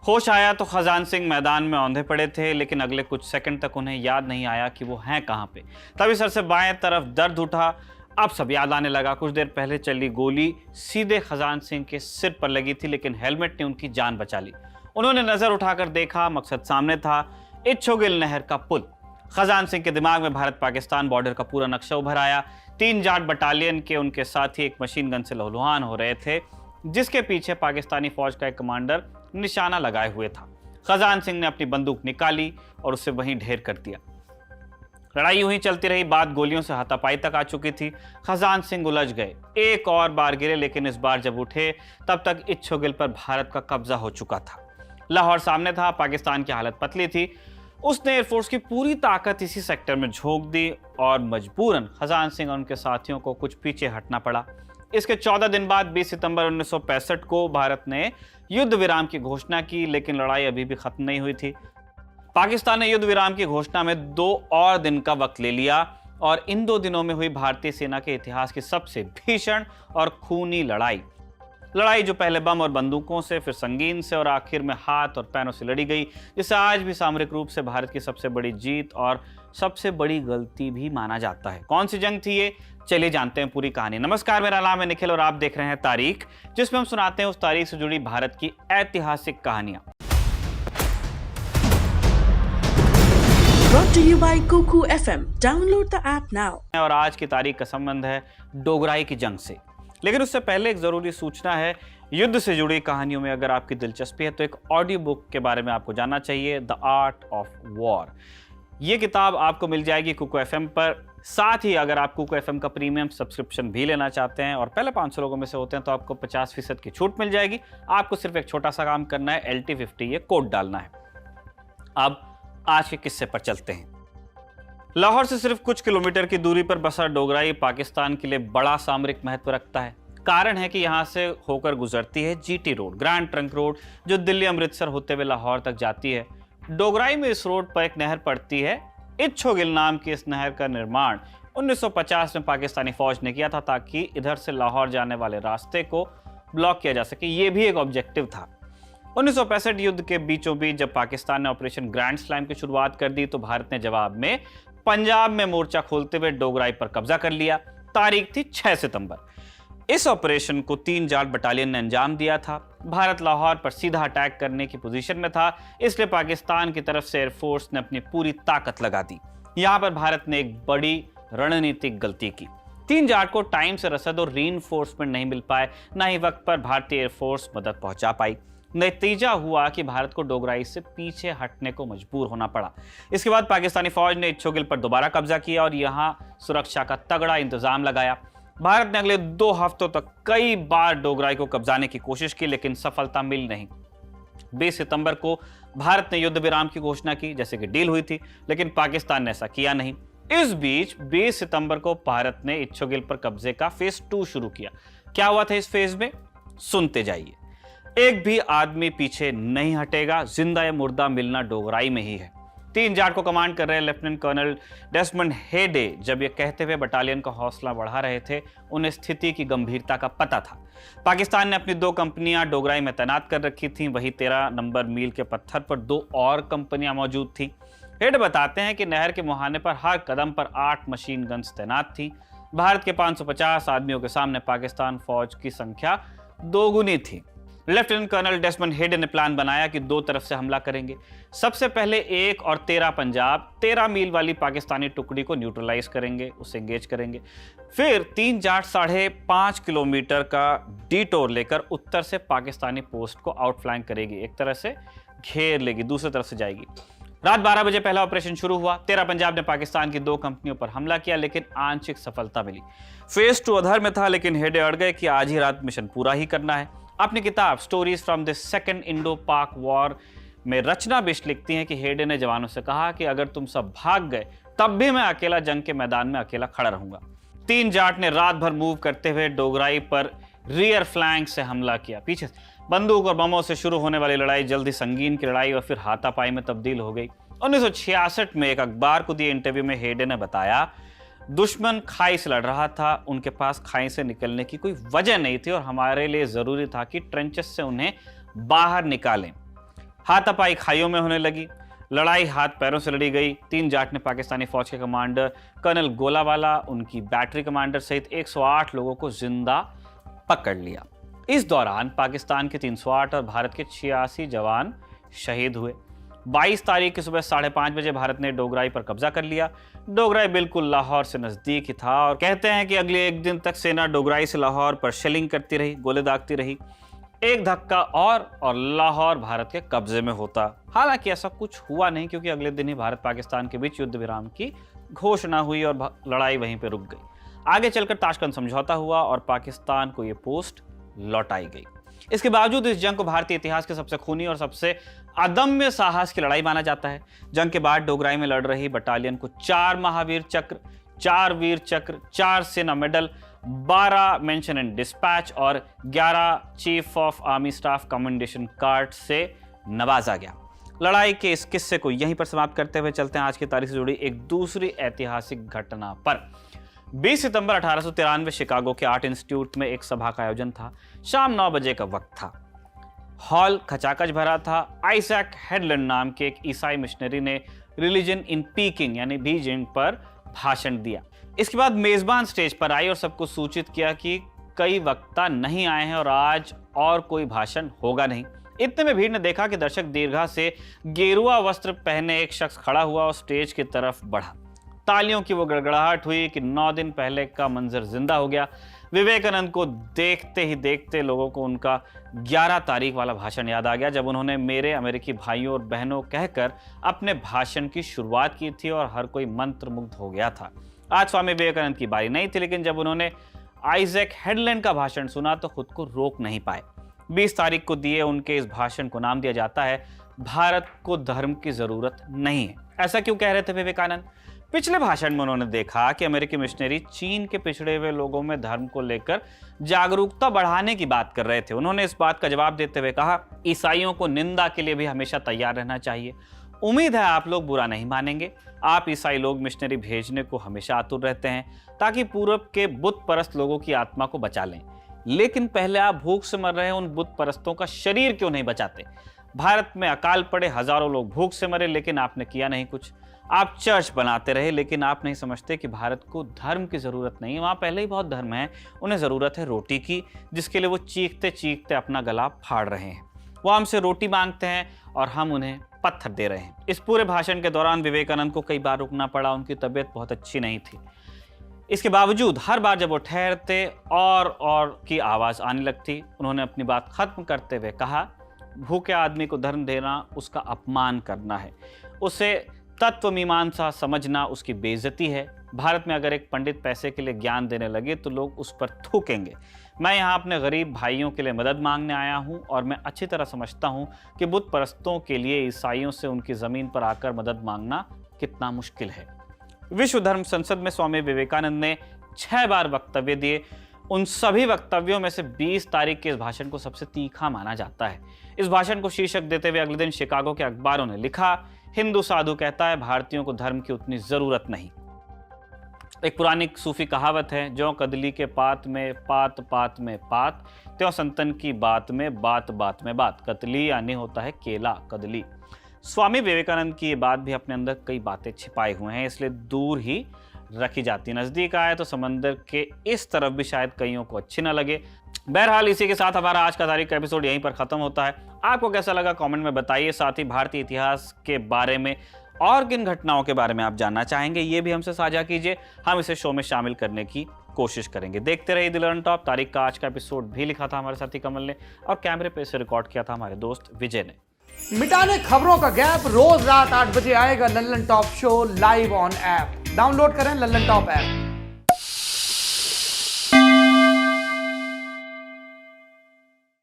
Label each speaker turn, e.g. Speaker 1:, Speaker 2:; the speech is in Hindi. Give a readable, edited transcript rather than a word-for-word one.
Speaker 1: होश आया तो खजान सिंह मैदान में औंधे पड़े थे, लेकिन अगले कुछ सेकंड तक उन्हें याद नहीं आया कि वो हैं कहां पे। तभी सर से बाएं तरफ दर्द उठा। अब सब याद आने लगा। कुछ देर पहले चली गोली सीधे खजान सिंह के सिर पर लगी थी, लेकिन हेलमेट ने उनकी जान बचा ली। उन्होंने नजर उठाकर देखा, मकसद सामने था, इच्छोगिल नहर का पुल। खजान सिंह के दिमाग में भारत पाकिस्तान बॉर्डर का पूरा नक्शा उभर आया। 3 जाट बटालियन के उनके साथी एक मशीन गन से लहूलुहान हो रहे थे, जिसके पीछे पाकिस्तानी फौज का एक कमांडर निशाना लगाए हुए था। खजान सिंह ने अपनी बंदूक निकाली और उसे वहीं ढेर कर दिया। लड़ाई यूं ही चलती रही। बात गोलियों से हाथापाई तक आ चुकी थी। खजान सिंह उलझ गए, एक और बार गिरे, लेकिन इस बार जब उठे तब तक इच्छोगिल पर भारत का कब्जा हो चुका था। लाहौर सामने था, पाकिस्तान की हालत पतली थी। उसने एयरफोर्स की पूरी ताकत इसी सेक्टर में झोंक दी और मजबूरन खजान सिंह और उनके साथियों को कुछ पीछे हटना पड़ा। इसके 14 दिन बाद 20 सितंबर 1965 को भारत ने युद्ध विराम की घोषणा की, लेकिन लड़ाई अभी भी खत्म नहीं हुई थी। पाकिस्तान ने युद्ध विराम की घोषणा में 2 और दिन का वक्त ले लिया और इन 2 दिनों में हुई भारतीय सेना के इतिहास की सबसे भीषण और खूनी लड़ाई जो पहले बम और बंदूकों से, फिर संगीन से और आखिर में हाथ और पैरों से लड़ी गई, जिसे आज भी सामरिक रूप से भारत की सबसे बड़ी जीत और सबसे बड़ी गलती भी माना जाता है। कौन सी जंग थी ये? चलिए जानते हैं पूरी कहानी। नमस्कार, मेरा नाम है निखिल और आप देख रहे हैं तारीख, जिसमें हम सुनाते हैं उस तारीख से जुड़ी भारत की ऐतिहासिक कहानियां।
Speaker 2: Brought to you by Kuku FM. Download the app now.
Speaker 1: और आज की तारीख का संबंध है डोगराई की जंग से। लेकिन उससे पहले एक जरूरी सूचना है। युद्ध से जुड़ी कहानियों में अगर आपकी दिलचस्पी है तो एक ऑडियो बुक के बारे में आपको जानना चाहिए, द आर्ट ऑफ वॉर। ये किताब आपको मिल जाएगी कुकू एफएम पर। साथ ही अगर आप कुकू एफएम का प्रीमियम सब्सक्रिप्शन भी लेना चाहते हैं और पहले 500 लोगों में से होते हैं तो आपको 50% की छूट मिल जाएगी। आपको सिर्फ एक छोटा सा काम करना है, LT50 ये कोड डालना है। अब आज के किस्से पर चलते हैं। लाहौर से सिर्फ कुछ किलोमीटर की दूरी पर बसा डोगराई पाकिस्तान के लिए बड़ा सामरिक महत्व रखता है। कारण है कि यहां से होकर गुजरती है GT road, grand trunk road, जो दिल्ली अमृतसर होते हुए लाहौर तक जाती है। डोगराई में इस रोड पर एक नहर पड़ती है। इच्छोगिल नाम की इस नहर का निर्माण 1950 में पाकिस्तानी फौज ने किया था, ताकि इधर से लाहौर जाने वाले रास्ते को ब्लॉक किया जा सके। ये भी एक ऑब्जेक्टिव था। 1965 युद्ध के बीचों बीच जब पाकिस्तान ने ऑपरेशन ग्रैंड स्लैम की शुरुआत कर दी तो भारत ने जवाब में पंजाब में मोर्चा खोलते हुए डोगराई पर कब्जा कर लिया। तारीख थी 6 सितंबर। इस ऑपरेशन को 3 जाट बटालियन ने अंजाम दिया था। भारत लाहौर पर सीधा अटैक करने की पोजीशन में था, इसलिए पाकिस्तान की तरफ से एयरफोर्स ने अपनी पूरी ताकत लगा दी। यहां पर भारत ने एक बड़ी रणनीतिक गलती की। 3 जाट को टाइम से रसद और रीइंफोर्समेंट नहीं मिल पाए, ना ही वक्त पर भारतीय एयरफोर्स मदद पहुंचा पाई। नतीजा हुआ कि भारत को डोगराई से पीछे हटने को मजबूर होना पड़ा। इसके बाद पाकिस्तानी फौज ने इच्छोगिल पर दोबारा कब्जा किया और यहां सुरक्षा का तगड़ा इंतजाम लगाया। भारत ने अगले 2 हफ्तों तक कई बार डोगराई को कब्जाने की कोशिश की, लेकिन सफलता मिल नहीं। 20 सितंबर को भारत ने युद्ध विराम की घोषणा की, जैसे कि डील हुई थी, लेकिन पाकिस्तान ने ऐसा किया नहीं। इस बीच 20 सितंबर को भारत ने इच्छोगिल पर कब्जे का फेज 2 शुरू किया। क्या हुआ था इस फेज में, सुनते जाइए। एक भी आदमी पीछे नहीं हटेगा, जिंदा या मुर्दा मिलना डोगराई में ही है। 3 जाट को कमांड कर रहे लेफ्टिनेंट कर्नल डेसमंड हेडे जब ये कहते हुए बटालियन का हौसला बढ़ा रहे थे, उन्हें स्थिति की गंभीरता का पता था। पाकिस्तान ने अपनी 2 कंपनियां डोगराई में तैनात कर रखी थीं। वही 13 नंबर मील के पत्थर पर 2 और कंपनियां मौजूद थी। हेड बताते हैं कि नहर के मुहाने पर हर कदम पर 8 मशीन गन्स तैनात थी। भारत के 550 आदमियों के सामने पाकिस्तान फौज की संख्या 2 गुनी थी। लेफ्टिनेंट कर्नल डेसमंड हेडे ने प्लान बनाया कि 2 तरफ से हमला करेंगे। सबसे पहले 1 और 13 पंजाब 13 मील वाली पाकिस्तानी टुकड़ी को न्यूट्रलाइज करेंगे, उससे एंगेज करेंगे। फिर 3 जाट 5.5 किलोमीटर का डिटोर लेकर उत्तर से पाकिस्तानी पोस्ट को आउटफ्लैंक करेगी, एक तरह से घेर लेगी, दूसरी तरफ से जाएगी। रात 12 बजे पहला ऑपरेशन शुरू हुआ। 13 पंजाब ने पाकिस्तान की 2 कंपनियों पर हमला किया, लेकिन आंशिक सफलता मिली। फेज 2 अधर में था, लेकिन हेडे अड़ गए कि आज ही रात मिशन पूरा ही करना है। अपनी किताब stories from the second Indo पाक वॉर में रचना बिष्ट लिखती हैं कि हेडे ने जवानों से कहा कि अगर तुम सब भाग गए तब भी मैं अकेला जंग के मैदान में अकेला खड़ा रहूंगा। 3 जाट ने रात भर मूव करते हुए डोगराई पर रियर फ्लैंक से हमला किया। पीछे बंदूक और बमों से शुरू होने वाली लड़ाई जल्दी संगीन की लड़ाई और फिर हाथापाई में तब्दील हो गई। 1966 में एक अखबार को दिए इंटरव्यू में हेडे ने बताया, दुश्मन खाई से लड़ रहा था, उनके पास खाई से निकलने की कोई वजह नहीं थी और हमारे लिए जरूरी था कि ट्रेंचेस से उन्हें बाहर निकालें। हाथापाई खाइयों में होने लगी। लड़ाई हाथ पैरों से लड़ी गई। 3 जाट ने पाकिस्तानी फौज के कमांडर कर्नल गोलावाला, उनकी बैटरी कमांडर सहित 108 लोगों को जिंदा पकड़ लिया। इस दौरान पाकिस्तान के 308 और भारत के 86 जवान शहीद हुए। 22 तारीख की सुबह 5:30 बजे भारत ने डोगराई पर कब्जा कर लिया। डोगराई बिल्कुल लाहौर से नजदीक ही था और कहते हैं कि अगले एक दिन तक सेना डोगराई से लाहौर पर शेलिंग करती रही, गोले दागती रही। एक धक्का और लाहौर भारत के कब्जे में होता। हालांकि ऐसा कुछ हुआ नहीं, क्योंकि अगले दिन ही भारत पाकिस्तान के बीच युद्ध विराम की घोषणा हुई और लड़ाई वहीं पर रुक गई। आगे चलकर ताशकंद समझौता हुआ और पाकिस्तान को यह पोस्ट लौटाई गई। इसके बावजूद इस जंग को भारतीय इतिहास के सबसे खूनी और सबसे अदम्य साहस की लड़ाई माना जाता है। जंग के बाद डोगराई में लड़ रही बटालियन को 4 महावीर चक्र, 4 वीर चक्र, 4 सेना मेडल, 12 मेंशन एंड डिस्पैच और 11 chief of army staff commendation card से नवाजा गया। लड़ाई के इस किस्से को यहीं पर समाप्त करते हुए चलते हैं आज की तारीख से जुड़ी एक दूसरी ऐतिहासिक घटना पर। 20 सितंबर 1893 शिकागो के आर्ट इंस्टीट्यूट में एक सभा का आयोजन था। शाम 9 बजे का वक्त था। हॉल खचाखच भरा था। आइजैक हेडलैंड नाम के एक ईसाई मिशनरी ने रिलीजन इन पीकिंग यानी बीजिंग पर भाषण दिया। इसके बाद मेजबान स्टेज पर आई और सबको सूचित किया कि कई वक्ता नहीं आए हैं और आज और कोई भाषण होगा नहीं। इतने में भीड़ ने देखा कि दर्शक दीर्घा से गेरुआ वस्त्र पहने एक शख्स खड़ा हुआ और स्टेज की तरफ बढ़ा। तालियों की वो गड़गड़ाहट हुई कि 9 दिन पहले का मंजर जिंदा हो गया। विवेकानंद को देखते ही देखते लोगों को उनका 11 तारीख वाला भाषण याद आ गया, जब उन्होंने मेरे अमेरिकी भाइयों और बहनों कहकर अपने भाषण की शुरुआत की थी और हर कोई मंत्रमुग्ध हो गया था। आज स्वामी विवेकानंद की बारी नहीं थी, लेकिन जब उन्होंने आइजैक हेडलैंड का भाषण सुना तो खुद को रोक नहीं पाए। 20 तारीख को दिए उनके इस भाषण को नाम दिया जाता है भारत को धर्म की जरूरत नहीं है। ऐसा क्यों कह रहे थे विवेकानंद? पिछले भाषण में उन्होंने देखा कि अमेरिकी मिशनरी चीन के पिछड़े हुए लोगों में धर्म को लेकर जागरूकता बढ़ाने की बात कर रहे थे। उन्होंने इस बात का जवाब देते हुए कहा, ईसाइयों को निंदा के लिए भी हमेशा तैयार रहना चाहिए। उम्मीद है आप लोग बुरा नहीं मानेंगे। आप ईसाई लोग मिशनरी भेजने को हमेशा आतुर रहते हैं ताकि पूरब के बुत परस्त लोगों की आत्मा को बचा लें, लेकिन पहले आप भूख से मर रहे उन बुत परस्तों का शरीर क्यों नहीं बचाते? भारत में अकाल पड़े, हजारों लोग भूख से मरे, लेकिन आपने किया नहीं कुछ। आप चर्च बनाते रहे, लेकिन आप नहीं समझते कि भारत को धर्म की जरूरत नहीं है। वहां पहले ही बहुत धर्म है। उन्हें जरूरत है रोटी की, जिसके लिए वो चीखते चीखते अपना गला फाड़ रहे हैं। वो हमसे रोटी मांगते हैं और हम उन्हें पत्थर दे रहे हैं। इस पूरे भाषण के दौरान विवेकानंद को कई बार रुकना पड़ा। उनकी तबीयत बहुत अच्छी नहीं थी। इसके बावजूद हर बार जब वो ठहरते और की आवाज आने लगती, उन्होंने अपनी बात खत्म करते हुए कहा, भूखे आदमी को धर्म देना उसका अपमान करना है, उसे तत्व मीमांसा समझना उसकी बेइज्जती है। भारत में अगर एक पंडित पैसे के लिए ज्ञान देने लगे तो लोग उस पर थूकेंगे। मैं यहाँ अपने गरीब भाइयों के लिए मदद मांगने आया हूँ और मैं अच्छी तरह समझता हूँ कि बुत परस्तों के लिए ईसाइयों से उनकी ज़मीन पर आकर मदद मांगना कितना मुश्किल है। विश्व धर्म संसद में स्वामी विवेकानंद ने 6 बार वक्तव्य दिए। उन सभी वक्तव्यों में से 20 तारीख के इस भाषण को सबसे तीखा माना जाता है। इस भाषण को शीर्षक देते हुए अगले दिन शिकागो के अखबारों ने लिखा, हिंदू साधु कहता है भारतीयों को धर्म की उतनी जरूरत नहीं। एक पुरानी सूफी कहावत है, ज्यों कदली के पात में पात पात में पात, त्यों संतन की बात में बात बात में बात। कतली यानी होता है केला, कदली। स्वामी विवेकानंद की ये बात भी अपने अंदर कई बातें छिपाए हुए हैं, इसलिए दूर ही रखी जाती। नजदीक आए तो समंदर के इस तरफ भी शायद कईयों को अच्छी ना लगे। बहरहाल इसी के साथ हमारा आज का तारीख का एपिसोड यहीं पर खत्म होता है। आपको कैसा लगा कमेंट में बताइए। साथ ही भारतीय इतिहास के बारे में और किन घटनाओं के बारे में आप जानना चाहेंगे, ये भी हमसे साझा कीजिए। हम इसे शो में शामिल करने की कोशिश करेंगे। देखते रहिए दिल ऑन टॉप। तारीख का आज का एपिसोड भी लिखा था हमारे साथी कमल ने और कैमरे पे इसे रिकॉर्ड किया था हमारे दोस्त विजय ने।
Speaker 3: मिटाने खबरों का गैप रोज रात 8 बजे आएगा Lallan top show live on app. Download करें लल्लन टॉप ऐप।